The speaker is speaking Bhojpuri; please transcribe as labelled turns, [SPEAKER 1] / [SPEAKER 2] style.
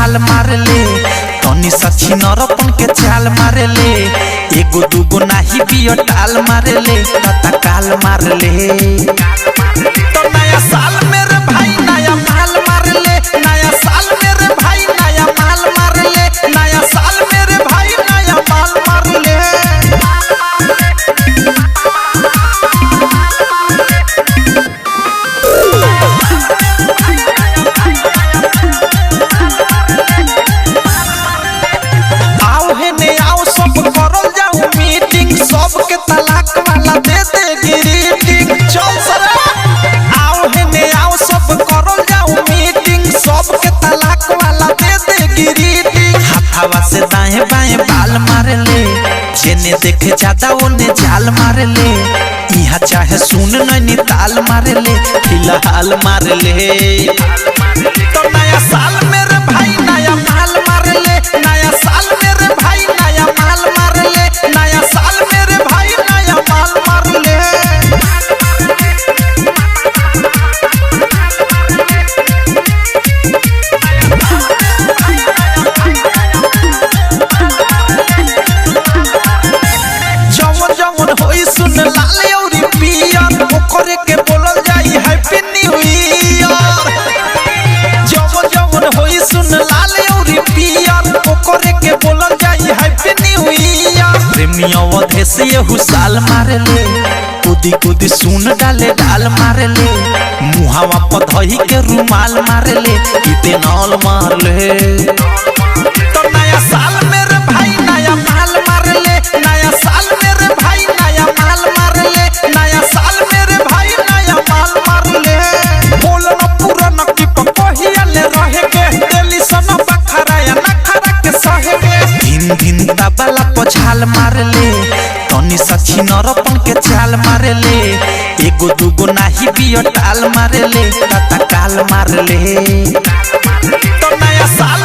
[SPEAKER 1] ताल मार ले तनी सची नरपन के चाल मार ले एगो दूगो नाही बियो टाल मार ले तता काल मार ले तो नया साल मेरे भाई नया माल मार ले नया साल मेरे भाई नया माल मार ले नया साल मेरे भाई नया माल मार ले आओ है ने आओ सब करल जाऊ मीटिंग सबके तलाक वाला दे दे ग्रीटिंग चल सरे आओ है ने आओ सब करल जाऊ मीटिंग सबके तलाक वाला दे दे ग्रीटिंग हाथावा से दाएं बाएं बाल मार ले जेने देखे ज्यादा ओने जाल मार ले इहा चाहे सुन नैनी ताल मार ले फिलहाल मार ले तो नया साल मेरे भाई नया माल मार ले नया साल मेरे भाई नया माल मार ले नया साल मेरे भाई नया माल मार ले जवन जवन होई सुन लाले औरी पियर ओकरे के बोलल जाई हैप्पी न्यू ईयर जवन जवन होई सुन लाले औरी पियर ओकरे के बोलल जाई हैप्पी न्यू ईयर प्रेमिया वधे से यहु साल मार ले कुदी कुदी सुन डाले डाल मार ले मुहावा पधही के रुमाल मार ले इते नाल मार ले तो नया साल मेरे भाई नया माल मार ले नया साल मेरे भाई नया माल मार ले नया साल मेरे भाई नया माल मार ले बोलना पूरा नकी पहिया ले रहे के दिल्ली सना बखरा या नखरा के सहे के दिन दिन दबला पछाल मार ले तनी सची नरपन के चाल मार ले एगो दूगो नाही बियो टाल मार ले तता काल मार ले तो नया साल